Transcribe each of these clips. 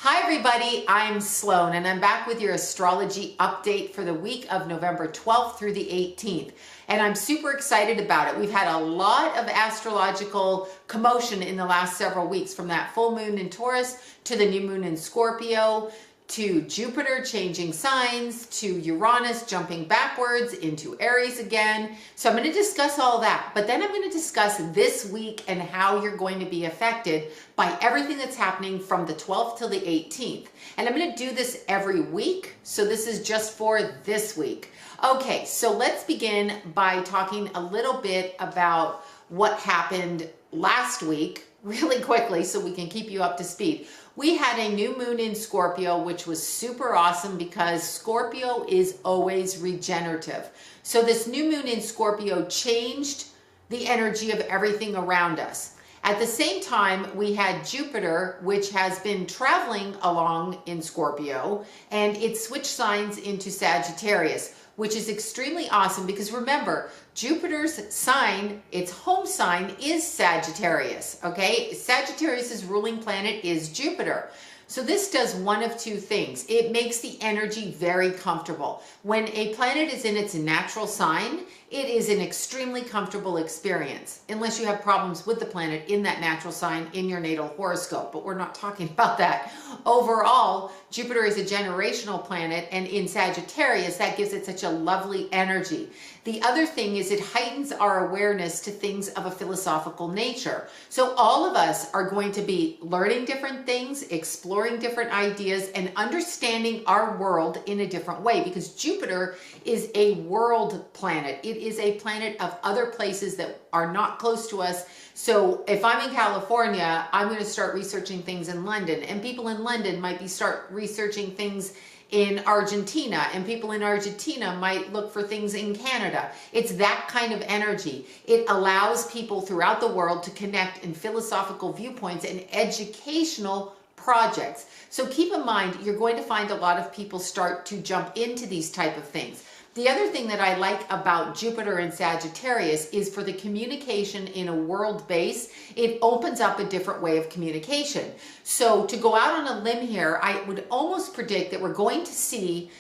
Hi everybody, I'm Sloan and I'm back with your astrology update for the week of November 12th through the 18th. And I'm super excited about it. We've had a lot of astrological commotion in the last several weeks, from that full moon in Taurus to the new moon in Scorpio, to Jupiter changing signs, to Uranus jumping backwards into Aries again. So I'm going to discuss all that, but then I'm going to discuss this week and how you're going to be affected by everything that's happening from the 12th till the 18th. And I'm going to do this every week, so this is just for this week. Okay, so let's begin by talking a little bit about what happened last week really quickly so we can keep you up to speed. We had a new moon in Scorpio, which was super awesome because Scorpio is always regenerative. So this new moon in Scorpio changed the energy of everything around us. At the same time, we had Jupiter, which has been traveling along in Scorpio, and it switched signs into Sagittarius, which is extremely awesome because remember, Jupiter's sign, its home sign, is Sagittarius, okay? Sagittarius's ruling planet is Jupiter. So this does one of two things. It makes the energy very comfortable. When a planet is in its natural sign, it is an extremely comfortable experience, unless you have problems with the planet in that natural sign in your natal horoscope, but we're not talking about that. Overall, Jupiter is a generational planet, and in Sagittarius, that gives it such a lovely energy. The other thing is it heightens our awareness to things of a philosophical nature. So all of us are going to be learning different things, exploring different ideas, and understanding our world in a different way, because Jupiter is a world planet. It is a planet of other places that are not close to us. So if I'm in California, I'm going to start researching things in London, and people in London might start researching things in Argentina, and people in Argentina might look for things in Canada. It's that kind of energy. It allows people throughout the world to connect in philosophical viewpoints and educational projects. So keep in mind, you're going to find a lot of people start to jump into these type of things. The other thing that I like about Jupiter and Sagittarius is for the communication in a world base, it opens up a different way of communication. So to go out on a limb here, I would almost predict that we're going to see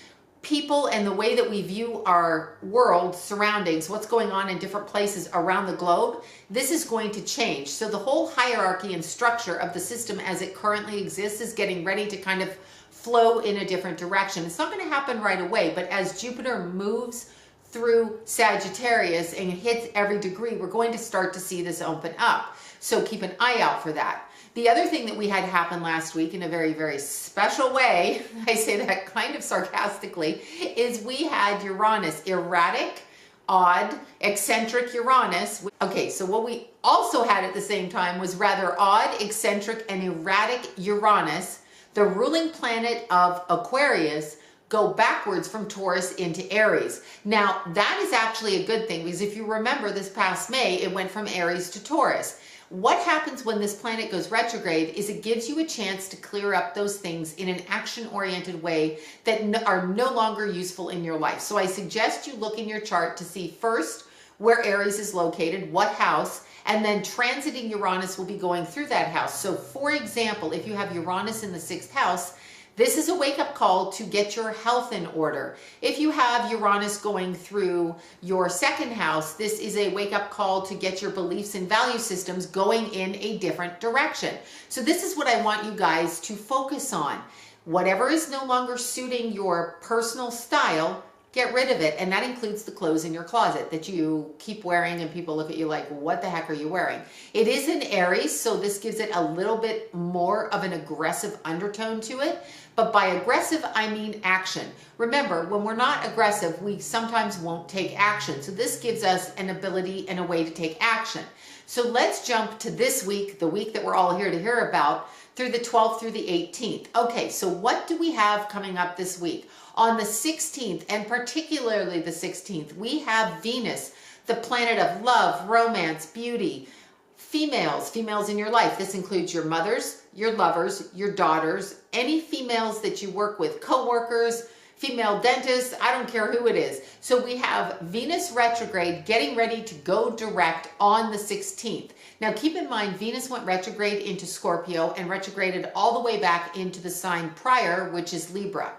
people and the way that we view our world surroundings, what's going on in different places around the globe, this is going to change. So the whole hierarchy and structure of the system as it currently exists is getting ready to kind of flow in a different direction. It's not going to happen right away, but as Jupiter moves through Sagittarius and hits every degree, we're going to start to see this open up. So keep an eye out for that. The other thing that we had happen last week in a very, very special way, I say that kind of sarcastically, is we had Uranus, erratic, odd, eccentric Uranus. Okay, so what we also had at the same time was rather odd, eccentric, and erratic Uranus, the ruling planet of Aquarius, go backwards from Taurus into Aries. Now, that is actually a good thing, because if you remember this past May, it went from Aries to Taurus. What happens when this planet goes retrograde is it gives you a chance to clear up those things in an action-oriented way that are no longer useful in your life. So I suggest you look in your chart to see first where Aries is located, what house, and then transiting Uranus will be going through that house. So for example, if you have Uranus in the 6th house, this is a wake-up call to get your health in order. If you have Uranus going through your 2nd house, this is a wake-up call to get your beliefs and value systems going in a different direction. So this is what I want you guys to focus on. Whatever is no longer suiting your personal style, get rid of it. And that includes the clothes in your closet that you keep wearing and people look at you like, what the heck are you wearing? It is in Aries, so this gives it a little bit more of an aggressive undertone to it. But by aggressive, I mean action. Remember, when we're not aggressive, we sometimes won't take action. So this gives us an ability and a way to take action. So let's jump to this week, the week that we're all here to hear about, through the 12th through the 18th. Okay, so what do we have coming up this week? On the 16th, and particularly the 16th, we have Venus, the planet of love, romance, beauty, females in your life. This includes your mothers, your lovers, your daughters, any females that you work with, co-workers, female dentist, I don't care who it is. So we have Venus retrograde getting ready to go direct on the 16th. Now keep in mind, Venus went retrograde into Scorpio and retrograded all the way back into the sign prior, which is Libra.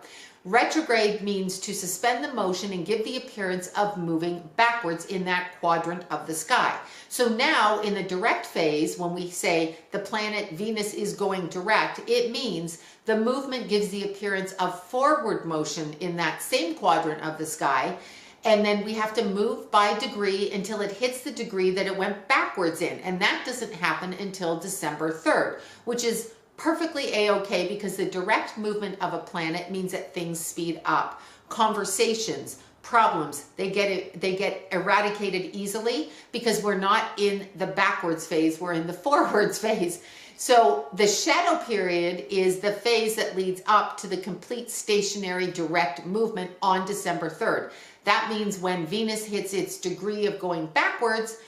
Retrograde means to suspend the motion and give the appearance of moving backwards in that quadrant of the sky. So now in the direct phase, when we say the planet Venus is going direct, it means the movement gives the appearance of forward motion in that same quadrant of the sky. And then we have to move by degree until it hits the degree that it went backwards in. And that doesn't happen until December 3rd, which is perfectly a-okay, because the direct movement of a planet means that things speed up. Conversations, problems, they get eradicated easily because we're not in the backwards phase, we're in the forwards phase. So the shadow period is the phase that leads up to the complete stationary direct movement on December 3rd. That means when Venus hits its degree of going backwards,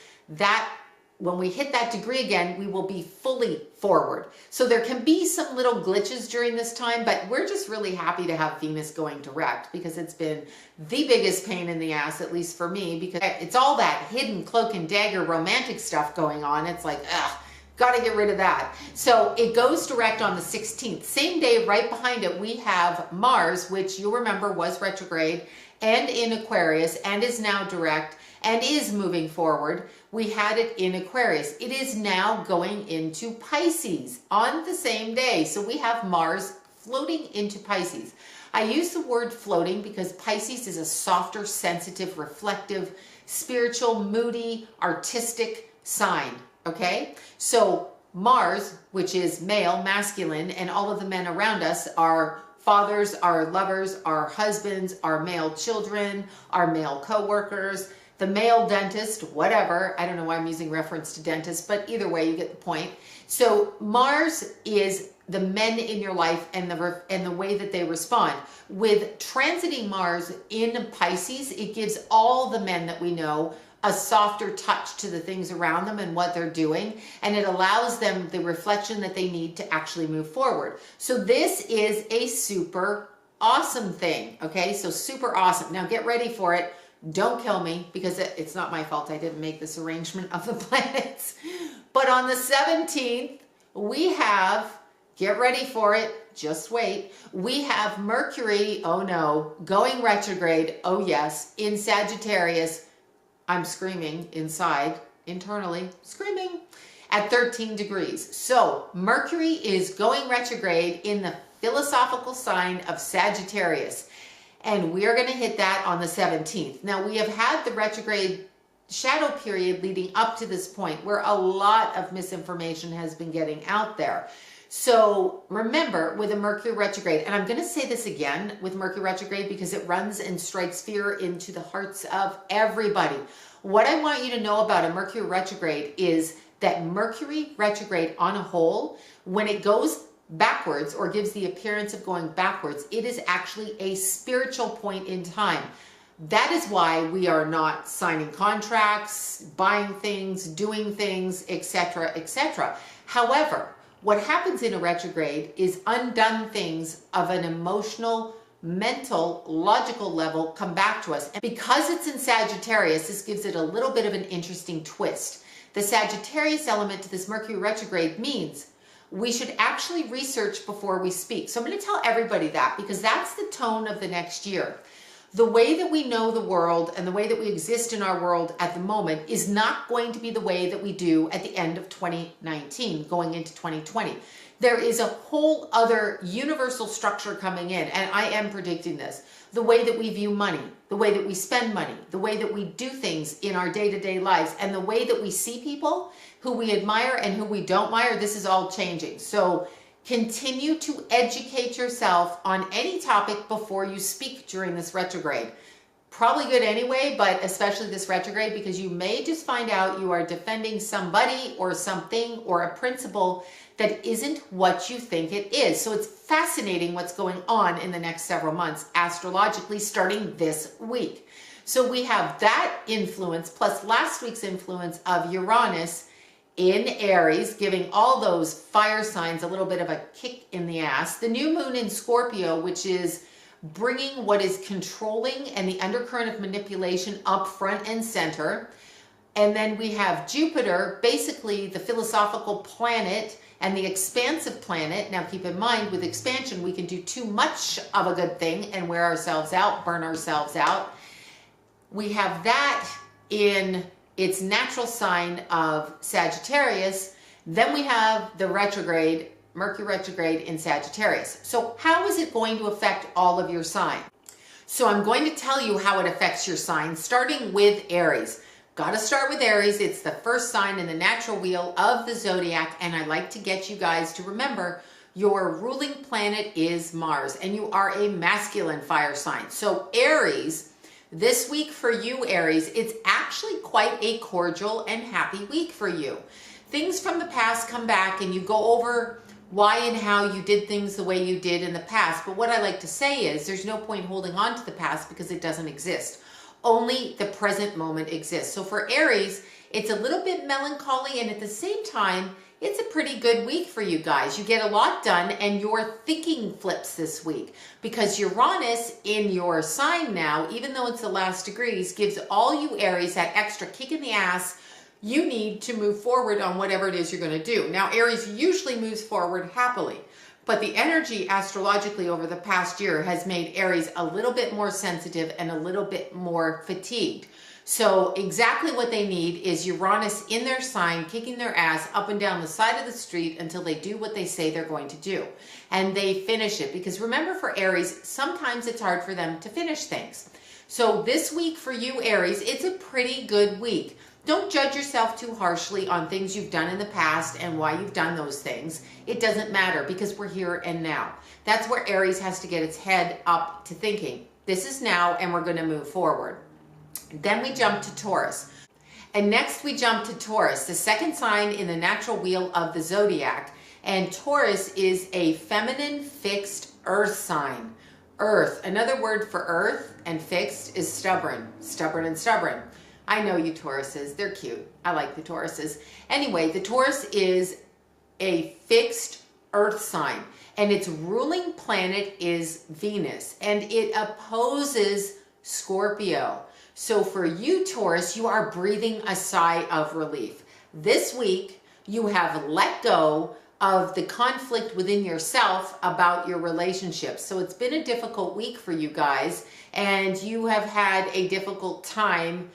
when we hit that degree again, we will be fully forward. So there can be some little glitches during this time, but we're just really happy to have Venus going direct, because it's been the biggest pain in the ass, at least for me, because it's all that hidden cloak and dagger romantic stuff going on. It's like, ugh, got to get rid of that. So it goes direct on the 16th. Same day, right behind it, we have Mars, which you'll remember was retrograde and in Aquarius and is now direct and is moving forward. We had it in Aquarius. It is now going into Pisces on the same day. So we have Mars floating into Pisces. I use the word floating because Pisces is a softer, sensitive, reflective, spiritual, moody, artistic sign, okay? So Mars, which is male, masculine, and all of the men around us are fathers, our lovers, our husbands, our male children, our male co-workers, the male dentist, whatever. I don't know why I'm using reference to dentist, but either way, you get the point. So Mars is the men in your life and the way that they respond. With transiting Mars in Pisces, it gives all the men that we know a softer touch to the things around them and what they're doing, and it allows them the reflection that they need to actually move forward. So this is a super awesome thing, okay? So super awesome. Now get ready for it. Don't kill me, because it's not my fault. I didn't make this arrangement of the planets. But on the 17th, we have, get ready for it, just wait, we have Mercury, oh no, going retrograde, oh yes, in Sagittarius. I'm screaming inside, internally, screaming, at 13 degrees. So Mercury is going retrograde in the philosophical sign of Sagittarius. And we are going to hit that on the 17th. Now, we have had the retrograde shadow period leading up to this point where a lot of misinformation has been getting out there. So remember, with a Mercury retrograde, and I'm going to say this again with Mercury retrograde because it runs and strikes fear into the hearts of everybody. What I want you to know about a Mercury retrograde is that Mercury retrograde on a whole, when it goes backwards or gives the appearance of going backwards, it is actually a spiritual point in time. That is why we are not signing contracts, buying things, doing things, etc., etc. However, what happens in a retrograde is undone things of an emotional, mental, logical level come back to us. And because it's in Sagittarius, this gives it a little bit of an interesting twist. The Sagittarius element to this Mercury retrograde means we should actually research before we speak. So I'm going to tell everybody that, because that's the tone of the next year. The way that we know the world and the way that we exist in our world at the moment is not going to be the way that we do at the end of 2019, going into 2020. There is a whole other universal structure coming in, and I am predicting this. The way that we view money, the way that we spend money, the way that we do things in our day-to-day lives, and the way that we see people who we admire and who we don't admire, this is all changing. So continue to educate yourself on any topic before you speak during this retrograde. Probably good anyway, but especially this retrograde, because you may just find out you are defending somebody or something or a principle that isn't what you think it is. So it's fascinating what's going on in the next several months, astrologically, starting this week. So we have that influence, plus last week's influence of Uranus in Aries, giving all those fire signs a little bit of a kick in the ass. The new moon in Scorpio, which is bringing what is controlling and the undercurrent of manipulation up front and center. And then we have Jupiter, basically the philosophical planet and the expansive planet. Now keep in mind, with expansion, we can do too much of a good thing and wear ourselves out, burn ourselves out. We have that in its natural sign of Sagittarius. Then we have the retrograde, Mercury retrograde in Sagittarius. So how is it going to affect all of your sign? So I'm going to tell you how it affects your sign, starting with Aries. Got to start with Aries. It's the first sign in the natural wheel of the zodiac, and I like to get you guys to remember your ruling planet is Mars, and you are a masculine fire sign. So Aries, this week for you, Aries, it's actually quite a cordial and happy week for you. Things from the past come back, and you go over why and how you did things the way you did in the past. But what I like to say is there's no point holding on to the past because it doesn't exist. Only the present moment exists. So for Aries, it's a little bit melancholy, and at the same time, it's a pretty good week for you guys. You get a lot done, and your thinking flips this week because Uranus in your sign now, even though it's the last degrees, gives all you Aries that extra kick in the ass you need to move forward on whatever it is you're going to do. Now, Aries usually moves forward happily, but the energy astrologically over the past year has made Aries a little bit more sensitive and a little bit more fatigued. So exactly what they need is Uranus in their sign, kicking their ass up and down the side of the street until they do what they say they're going to do. And they finish it. Because remember, for Aries, sometimes it's hard for them to finish things. So this week for you, Aries, it's a pretty good week. Don't judge yourself too harshly on things you've done in the past and why you've done those things. It doesn't matter because we're here and now. That's where Aries has to get its head up to thinking, this is now and we're going to move forward. Then we jump to Taurus. And next we jump to Taurus, the second sign in the natural wheel of the zodiac. And Taurus is a feminine fixed earth sign. Earth, another word for earth and fixed is stubborn. Stubborn and stubborn. I know you Tauruses, they're cute. I like the Tauruses. Anyway, the Taurus is a fixed earth sign, and its ruling planet is Venus, and it opposes Scorpio. So for you, Taurus, you are breathing a sigh of relief. This week, you have let go of the conflict within yourself about your relationships. So it's been a difficult week for you guys, and you have had a difficult time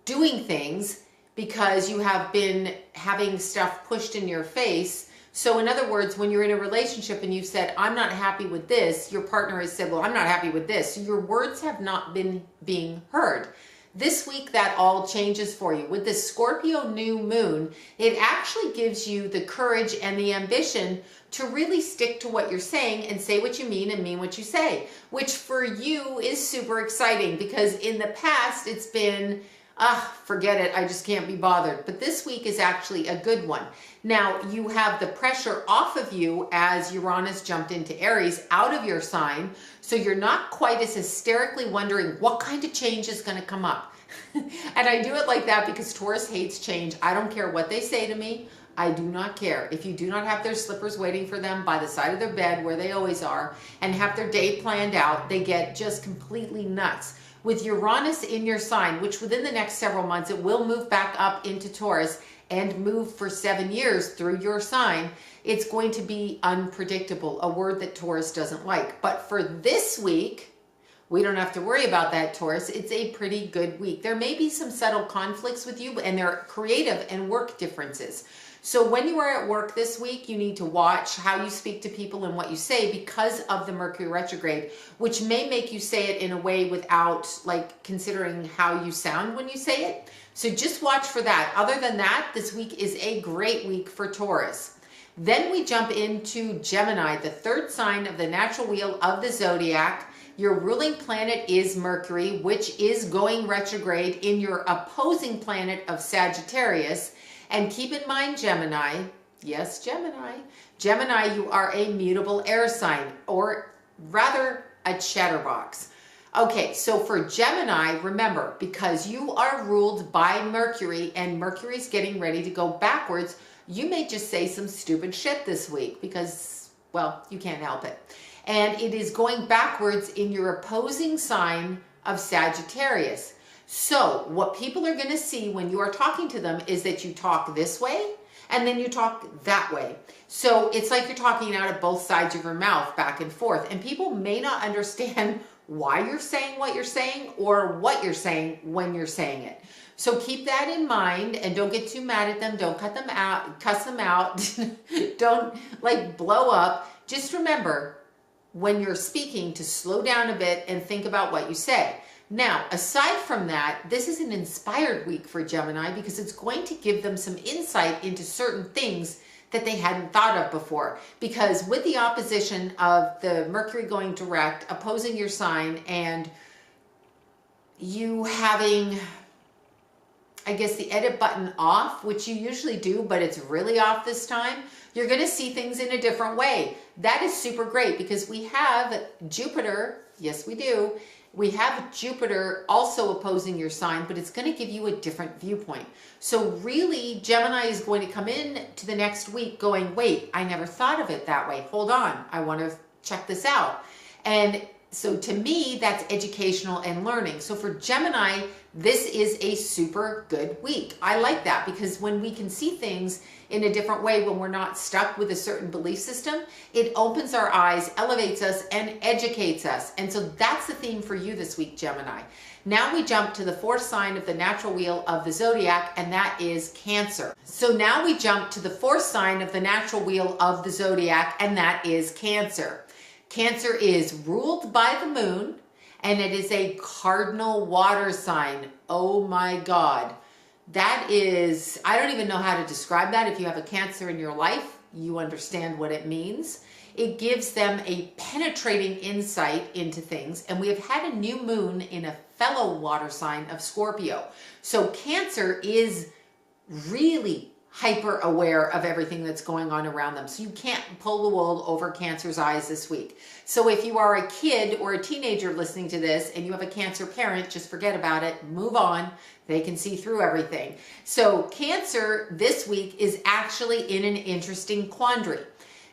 doing things because you have been having stuff pushed in your face. So in other words, when you're in a relationship and you've said, I'm not happy with this, your partner has said, well, I'm not happy with this. So your words have not been being heard. This week, that all changes for you. With this Scorpio new moon, it actually gives you the courage and the ambition to really stick to what you're saying and say what you mean and mean what you say, which for you is super exciting because in the past, it's been, forget it, I just can't be bothered. But this week is actually a good one. Now, you have the pressure off of you as Uranus jumped into Aries out of your sign, so you're not quite as hysterically wondering what kind of change is going to come up. And I do it like that because Taurus hates change. I don't care what they say to me. I do not care. If you do not have their slippers waiting for them by the side of their bed where they always are and have their day planned out, they get just completely nuts. With Uranus in your sign, which within the next several months, it will move back up into Taurus and move for 7 years through your sign, it's going to be unpredictable, a word that Taurus doesn't like. But for this week, we don't have to worry about that, Taurus. It's a pretty good week. There may be some subtle conflicts with you, and they're creative and work differences. So when you are at work this week, you need to watch how you speak to people and what you say because of the Mercury retrograde, which may make you say it in a way without considering how you sound when you say it. So just watch for that. Other than that, this week is a great week for Taurus. Then we jump into Gemini, the third sign of the natural wheel of the zodiac. Your ruling planet is Mercury, which is going retrograde in your opposing planet of Sagittarius. And keep in mind, Gemini, yes, Gemini, you are a mutable air sign, or rather a chatterbox. Okay, so for Gemini, remember, because you are ruled by Mercury and Mercury's getting ready to go backwards, you may just say some stupid shit this week because, well, you can't help it. and it is going backwards in your opposing sign of Sagittarius. So what people are going to see when you are talking to them is that you talk this way and then you talk that way. So it's like you're talking out of both sides of your mouth back and forth, and people may not understand why you're saying what you're saying or what you're saying when you're saying it. So keep that in mind and don't get too mad at them. Don't cut them out, cuss them out. Don't like blow up. Just remember when you're speaking to slow down a bit and think about what you say. Now, aside from that, this is an inspired week for Gemini because it's going to give them some insight into certain things that they hadn't thought of before. Because with the opposition of the Mercury going direct, opposing your sign, and you having, I guess, the edit button off, which you usually do, but it's really off this time, you're going to see things in a different way. That is super great because we have Jupiter, yes we do, we have Jupiter also opposing your sign, but it's going to give you a different viewpoint. So really, Gemini is going to come in to the next week going, wait, I never thought of it that way. Hold on, I want to check this out. And so to me, that's educational and learning. So for Gemini, this is a super good week. I like that because when we can see things in a different way, when we're not stuck with a certain belief system, it opens our eyes, elevates us, and educates us. And so that's the theme for you this week, Gemini. Now we jump to the fourth sign of the natural wheel of the zodiac, and that is Cancer. So now we jump to the fourth sign of the natural wheel of the zodiac, and that is Cancer. Cancer is ruled by the moon, and it is a cardinal water sign. Oh my God. That is, I don't even know how to describe that. If you have a Cancer in your life, you understand what it means. It gives them a penetrating insight into things. And we have had a new moon in a fellow water sign of Scorpio. So Cancer is really hyper aware of everything that's going on around them. So you can't pull the wool over Cancer's eyes this week. So if you are a kid or a teenager listening to this and you have a Cancer parent, just forget about it, move on. They can see through everything. So Cancer this week is actually in an interesting quandary.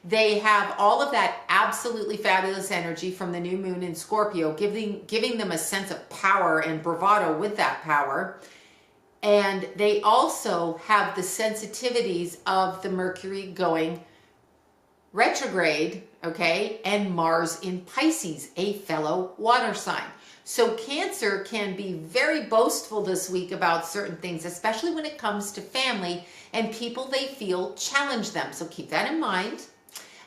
They have all of that absolutely fabulous energy from the new moon in Scorpio, giving them a sense of power and bravado with that power. And they also have the sensitivities of the Mercury going retrograde, okay, and Mars in Pisces, a fellow water sign. So Cancer can be very boastful this week about certain things, especially when it comes to family and people they feel challenge them. So keep that in mind.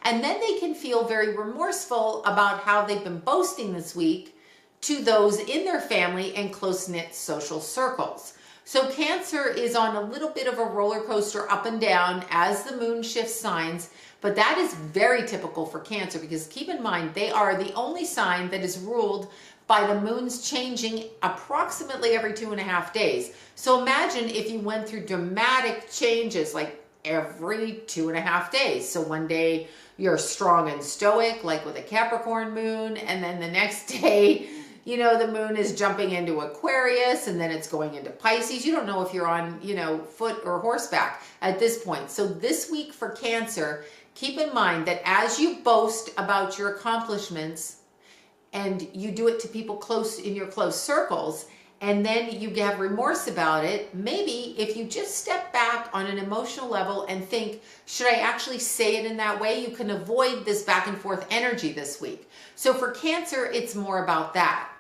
And then they can feel very remorseful about how they've been boasting this week to those in their family and close-knit social circles. So Cancer is on a little bit of a roller coaster up and down as the moon shifts signs, but that is very typical for Cancer because keep in mind, they are the only sign that is ruled by the moon's changing approximately every 2.5 days. So imagine if you went through dramatic changes like every 2.5 days. So one day you're strong and stoic, like with a Capricorn moon, and then the next day, you know, the moon is jumping into Aquarius and then it's going into Pisces. You don't know if you're on, you know, foot or horseback at this point. So this week for Cancer, keep in mind that as you boast about your accomplishments and you do it to people close in your close circles, and then you have remorse about it, maybe if you just step back on an emotional level and think, should I actually say it in that way? You can avoid this back and forth energy this week. So for Cancer, it's more about that.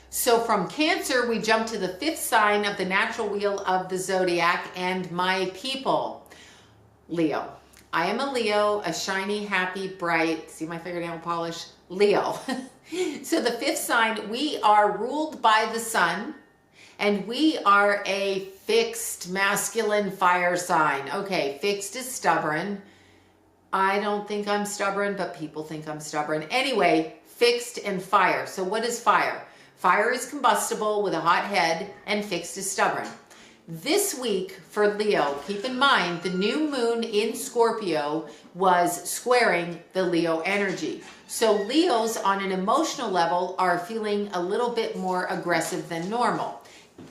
So from Cancer, we jump to the fifth sign of the natural wheel of the zodiac and my people, Leo. I am a Leo, a shiny, happy, bright, see my fingernail polish? Leo. So the fifth sign, we are ruled by the sun, and we are a fixed masculine fire sign. Okay, fixed is stubborn. I don't think I'm stubborn, but people think I'm stubborn. Anyway, fixed and fire. So what is fire? Fire is combustible with a hot head, and fixed is stubborn. This week for Leo, keep in mind the new moon in Scorpio was squaring the Leo energy. So Leos on an emotional level are feeling a little bit more aggressive than normal.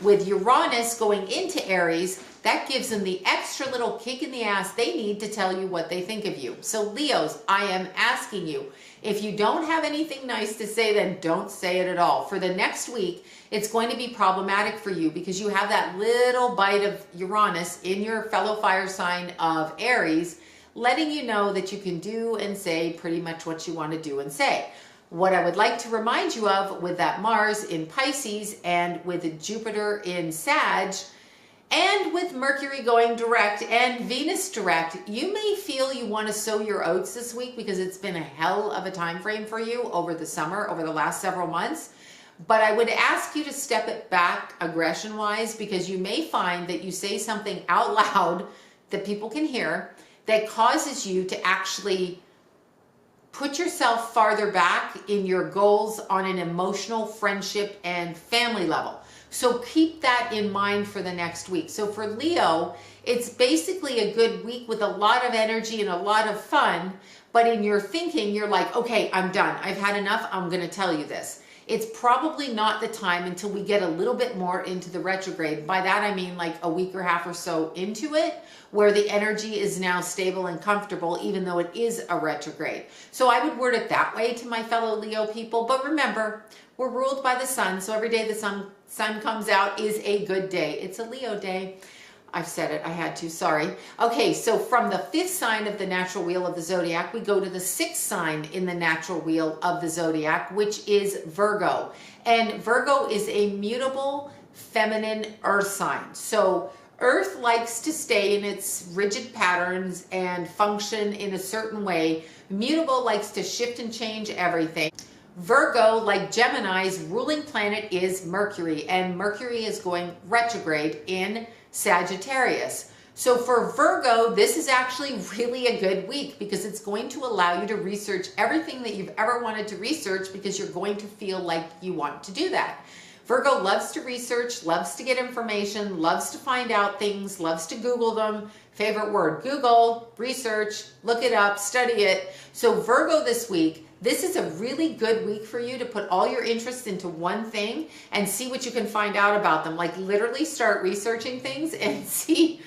With Uranus going into Aries, that gives them the extra little kick in the ass they need to tell you what they think of you. So Leos, I am asking you, If you don't have anything nice to say, then don't say it at all. For the next week, it's going to be problematic for you because you have that little bite of Uranus in your fellow fire sign of Aries, letting you know that you can do and say pretty much what you want to do and say. What I would like to remind you of with that Mars in Pisces and with Jupiter in Sag, and with Mercury going direct and Venus direct, you may feel you want to sow your oats this week because it's been a hell of a time frame for you over the summer, over the last several months. But I would ask you to step it back aggression-wise, because you may find that you say something out loud that people can hear that causes you to actually put yourself farther back in your goals on an emotional, friendship, and family level. So keep that in mind for the next week. So for Leo, it's basically a good week with a lot of energy and a lot of fun, but in your thinking, you're like, okay, I'm done. I've had enough. I'm going to tell you this. It's probably not the time until we get a little bit more into the retrograde. By that, I mean like a week or half or so into it, where the energy is now stable and comfortable, even though it is a retrograde. So I would word it that way to my fellow Leo people. But remember, we're ruled by the sun. So every day the sun comes out is a good day. It's a Leo day. I've said it, I had to, sorry. Okay, so from the 5th sign of the natural wheel of the zodiac, we go to the 6th sign in the natural wheel of the zodiac, which is Virgo. And Virgo is a mutable feminine earth sign. So Earth likes to stay in its rigid patterns and function in a certain way. Mutable likes to shift and change everything. Virgo, like Gemini's ruling planet, is Mercury, and Mercury is going retrograde in Sagittarius. So for Virgo, this is actually really a good week because it's going to allow you to research everything that you've ever wanted to research, because you're going to feel like you want to do that. Virgo loves to research, loves to get information, loves to find out things, loves to Google them. Favorite word, Google, research, look it up, study it. So Virgo this week, this is a really good week for you to put all your interests into one thing and see what you can find out about them. Like literally start researching things and see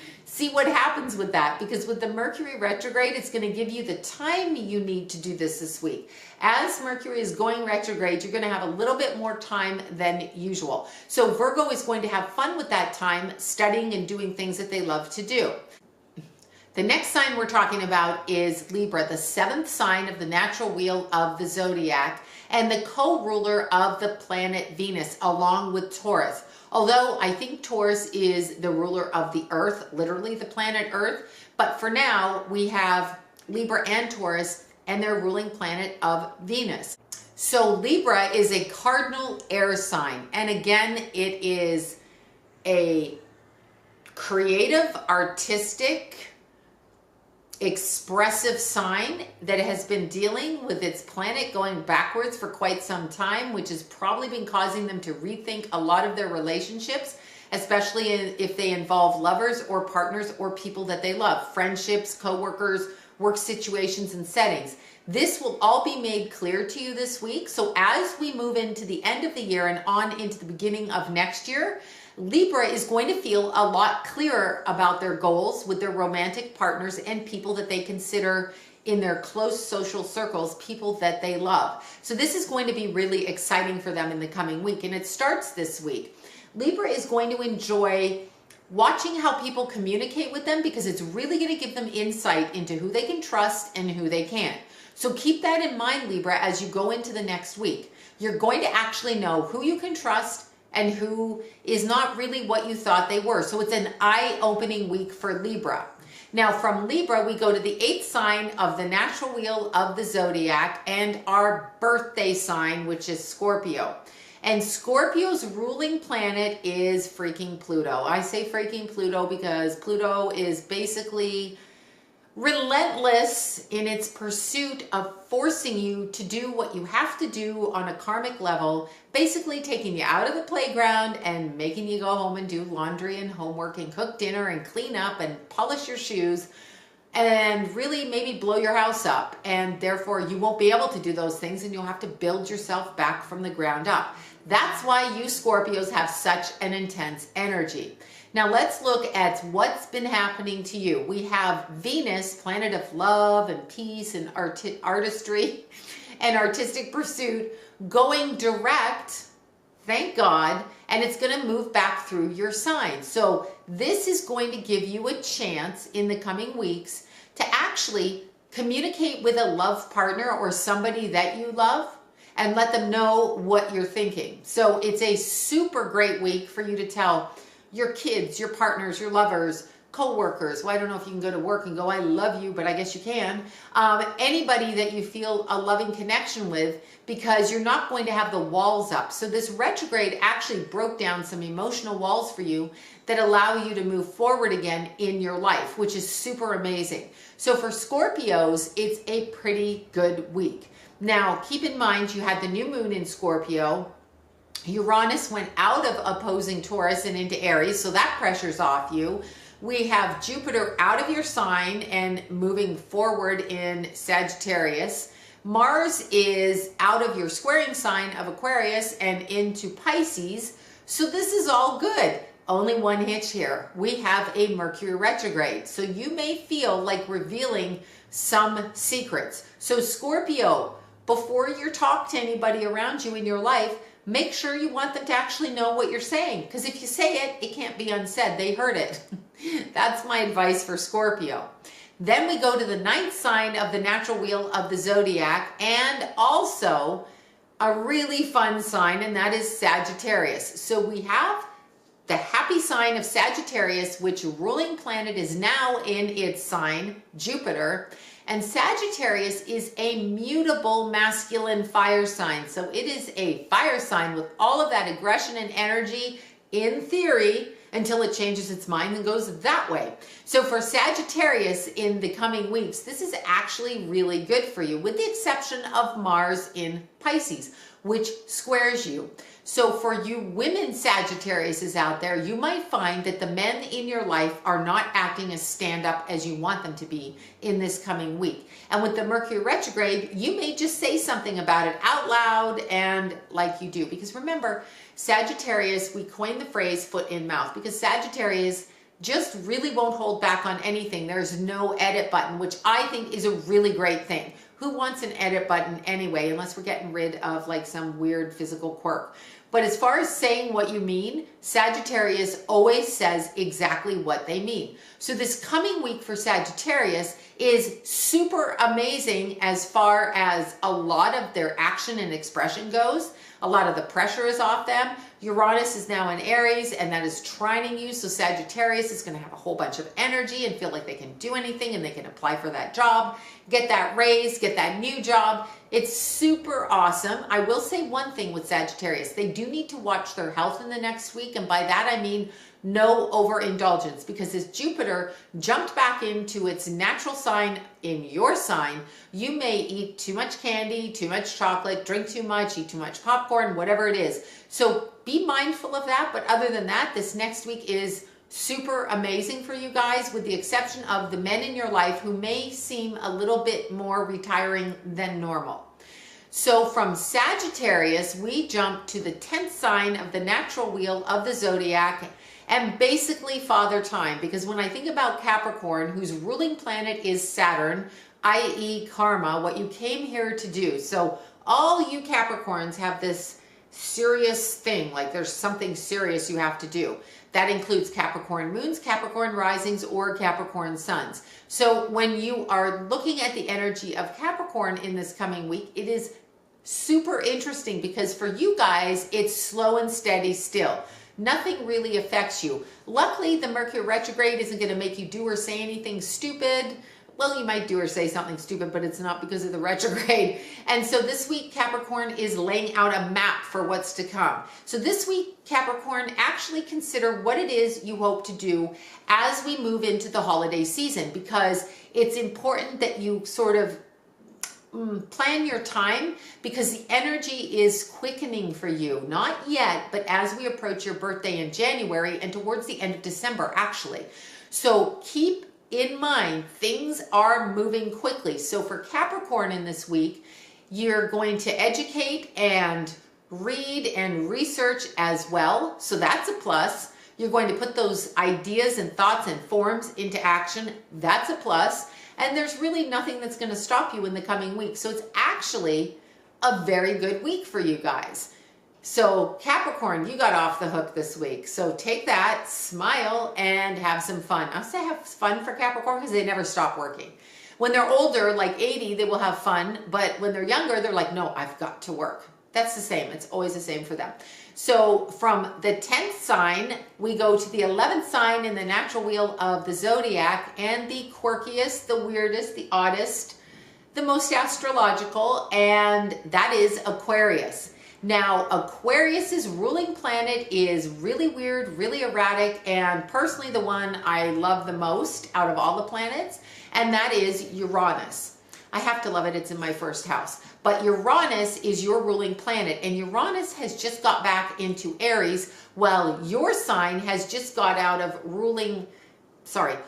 what happens with that. Because with the Mercury retrograde, it's going to give you the time you need to do this week. As Mercury is going retrograde, you're going to have a little bit more time than usual. So Virgo is going to have fun with that time, studying and doing things that they love to do. The next sign we're talking about is Libra, the 7th sign of the natural wheel of the zodiac and the co-ruler of the planet Venus, along with Taurus. Although I think Taurus is the ruler of the earth, literally the planet Earth. But for now, we have Libra and Taurus and their ruling planet of Venus. So Libra is a cardinal air sign. And again, it is a creative, artistic, expressive sign that has been dealing with its planet going backwards for quite some time, which has probably been causing them to rethink a lot of their relationships, especially if they involve lovers or partners or people that they love, friendships, co-workers, work situations and settings. This will all be made clear to you this week. So as we move into the end of the year and on into the beginning of next year, Libra is going to feel a lot clearer about their goals with their romantic partners and people that they consider in their close social circles, people that they love. So this is going to be really exciting for them in the coming week, and it starts this week. Libra is going to enjoy watching how people communicate with them because it's really going to give them insight into who they can trust and who they can't. So keep that in mind, Libra, as you go into the next week. You're going to actually know who you can trust and who is not really what you thought they were. So it's an eye-opening week for Libra. Now from Libra, we go to the 8th sign of the natural wheel of the zodiac and our birthday sign, which is Scorpio. And Scorpio's ruling planet is freaking Pluto. I say freaking Pluto because Pluto is basically relentless in its pursuit of forcing you to do what you have to do on a karmic level, basically taking you out of the playground and making you go home and do laundry and homework and cook dinner and clean up and polish your shoes and really maybe blow your house up. And therefore you won't be able to do those things and you'll have to build yourself back from the ground up. That's why you Scorpios have such an intense energy. Now let's look at what's been happening to you. We have Venus, planet of love and peace and artistry, and artistic pursuit going direct, thank God, and it's going to move back through your sign. So this is going to give you a chance in the coming weeks to actually communicate with a love partner or somebody that you love and let them know what you're thinking. So it's a super great week for you to tell your kids, your partners, your lovers, co-workers. Well, I don't know if you can go to work and go, I love you, but I guess you can. Anybody that you feel a loving connection with, because you're not going to have the walls up. So this retrograde actually broke down some emotional walls for you that allow you to move forward again in your life, which is super amazing. So for Scorpios, it's a pretty good week. Now, keep in mind, you had the new moon in Scorpio. Uranus went out of opposing Taurus and into Aries, so that pressure's off you. We have Jupiter out of your sign and moving forward in Sagittarius. Mars is out of your squaring sign of Aquarius and into Pisces. So this is all good. Only one hitch here. We have a Mercury retrograde. So you may feel like revealing some secrets. So Scorpio, before you talk to anybody around you in your life, make sure you want them to actually know what you're saying. Because if you say it, it can't be unsaid. They heard it. That's my advice for Scorpio. Then we go to the 9th sign of the natural wheel of the zodiac, and also a really fun sign, and that is Sagittarius. So we have the happy sign of Sagittarius, which ruling planet is now in its sign, Jupiter. And Sagittarius is a mutable masculine fire sign. So it is a fire sign with all of that aggression and energy in theory until it changes its mind and goes that way. So for Sagittarius in the coming weeks, this is actually really good for you, with the exception of Mars in Pisces, which squares you. So for you women Sagittariuses out there, you might find that the men in your life are not acting as stand-up as you want them to be in this coming week. And with the Mercury retrograde, you may just say something about it out loud and like you do. Because remember, Sagittarius, we coined the phrase foot in mouth, because Sagittarius just really won't hold back on anything. There's no edit button, which I think is a really great thing. Who wants an edit button anyway, unless we're getting rid of like some weird physical quirk? But as far as saying what you mean, Sagittarius always says exactly what they mean. So this coming week for Sagittarius is super amazing as far as a lot of their action and expression goes. A lot of the pressure is off them. Uranus is now in Aries, and that is trining you. So Sagittarius is going to have a whole bunch of energy and feel like they can do anything and they can apply for that job, get that raise, get that new job. It's super awesome. I will say one thing with Sagittarius. They do need to watch their health in the next week. And by that, I mean no overindulgence, because as Jupiter jumped back into its natural sign in your sign, you may eat too much candy, too much chocolate, drink too much, eat too much popcorn, whatever it is. So be mindful of that. But other than that, this next week is super amazing for you guys, with the exception of the men in your life who may seem a little bit more retiring than normal. So from Sagittarius, we jump to the 10th sign of the natural wheel of the zodiac, and basically Father Time, because when I think about Capricorn, whose ruling planet is Saturn, i.e. karma, what you came here to do. So all you Capricorns have this serious thing, like there's something serious you have to do. That includes Capricorn moons, Capricorn risings, or Capricorn suns. So when you are looking at the energy of Capricorn in this coming week, it is super interesting, because for you guys, it's slow and steady still. Nothing really affects you. Luckily, the Mercury retrograde isn't going to make you do or say anything stupid. Well, you might do or say something stupid, but it's not because of the retrograde. And so this week, Capricorn is laying out a map for what's to come. So this week, Capricorn, actually consider what it is you hope to do as we move into the holiday season, because it's important that you sort of plan your time, because the energy is quickening for you. Not yet, but as we approach your birthday in January and towards the end of December, actually. So keep in mind, things are moving quickly. So for Capricorn in this week, you're going to educate and read and research as well. So that's a plus. You're going to put those ideas and thoughts and forms into action. That's a plus. And there's really nothing that's going to stop you in the coming week. So it's actually a very good week for you guys. So Capricorn, you got off the hook this week. So take that, smile, and have some fun. I'll say have fun for Capricorn because they never stop working. When they're older, like 80, they will have fun. But when they're younger, they're like, no, I've got to work. That's the same. It's always the same for them. So from the 10th sign, we go to the 11th sign in the natural wheel of the zodiac, and the quirkiest, the weirdest, the oddest, the most astrological, and that is Aquarius. Now, Aquarius's ruling planet is really weird, really erratic, and personally the one I love the most out of all the planets, and that is Uranus. I have to love it, it's in my first house. But Uranus is your ruling planet, and Uranus has just got back into Aries, while your sign has just got out of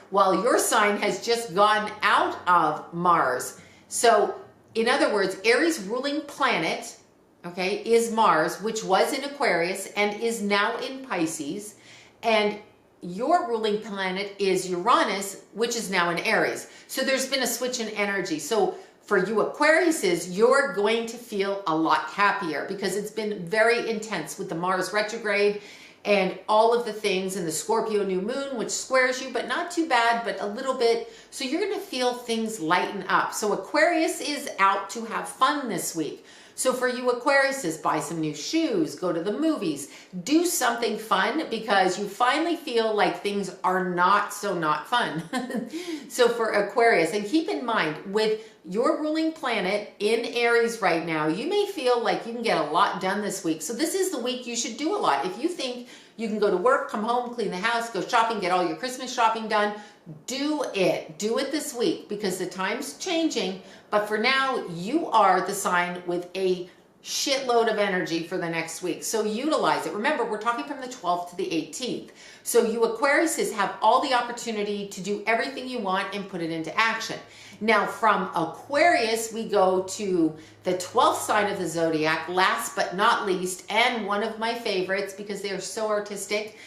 while your sign has just gone out of Mars. So, in other words, Aries' ruling planet, okay, is Mars, which was in Aquarius and is now in Pisces, and your ruling planet is Uranus, which is now in Aries. So there's been a switch in energy. So for you Aquariuses, you're going to feel a lot happier because it's been very intense with the Mars retrograde and all of the things, and the Scorpio new moon, which squares you, but not too bad, but a little bit. So you're going to feel things lighten up. So Aquarius is out to have fun this week. So for you Aquariuses, buy some new shoes, go to the movies, do something fun because you finally feel like things are not fun. So for Aquarius, and keep in mind, with your ruling planet in Aries right now, you may feel like you can get a lot done this week. So this is the week you should do a lot. If you think you can go to work, come home, clean the house, go shopping, get all your Christmas shopping done, do it. Do it this week because the time's changing. But for now, you are the sign with a shitload of energy for the next week. So utilize it. Remember, we're talking from the 12th to the 18th. So you Aquariuses have all the opportunity to do everything you want and put it into action. Now from Aquarius, we go to the 12th sign of the zodiac, last but not least, and one of my favorites because they are so artistic,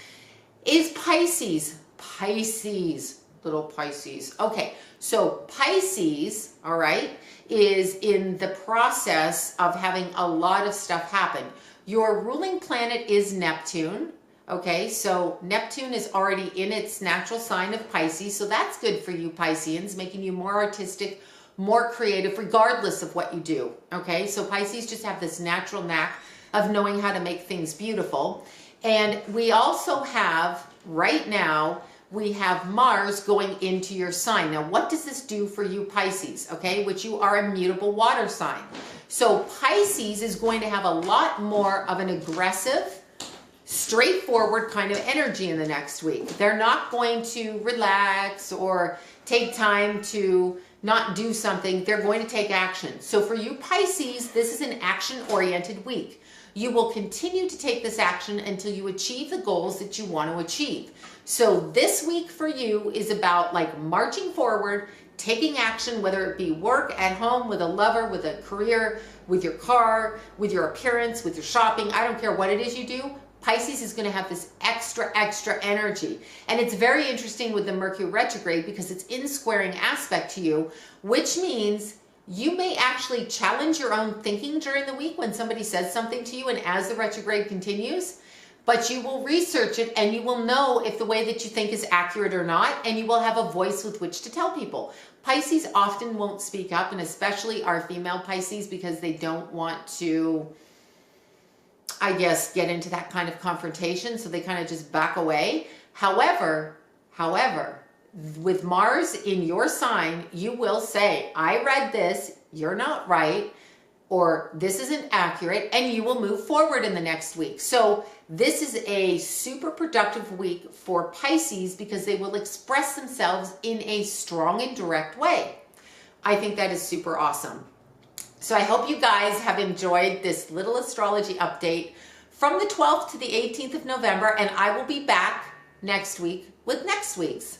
is Pisces. Pisces, little Pisces. Okay, so Pisces, all right, is in the process of having a lot of stuff happen. Your ruling planet is Neptune. Okay, so Neptune is already in its natural sign of Pisces, so that's good for you Pisceans, making you more artistic, more creative, regardless of what you do. Okay, so Pisces just have this natural knack of knowing how to make things beautiful. And we also have, right now, we have Mars going into your sign. Now, what does this do for you Pisces, okay, which you are a mutable water sign? So Pisces is going to have a lot more of an aggressive, straightforward kind of energy in the next week. They're not going to relax or take time to not do something. They're going to take action. So for you Pisces, this is an action-oriented week. You will continue to take this action until you achieve the goals that you want to achieve. So this week for you is about like marching forward, taking action, whether it be work, at home, with a lover, with a career, with your car, with your appearance, with your shopping. I don't care what it is you do. Pisces is going to have this extra energy. And it's very interesting with the Mercury retrograde because it's in squaring aspect to you, which means you may actually challenge your own thinking during the week when somebody says something to you and as the retrograde continues, but you will research it and you will know if the way that you think is accurate or not, and you will have a voice with which to tell people. Pisces often won't speak up, and especially our female Pisces, because they don't want to, I guess, get into that kind of confrontation, so they kind of just back away. However, with Mars in your sign, you will say, I read this, you're not right, or this isn't accurate, and you will move forward in the next week. So this is a super productive week for Pisces because they will express themselves in a strong and direct way. I think that is super awesome. So I hope you guys have enjoyed this little astrology update from the 12th to the 18th of November, and I will be back next week with next week's.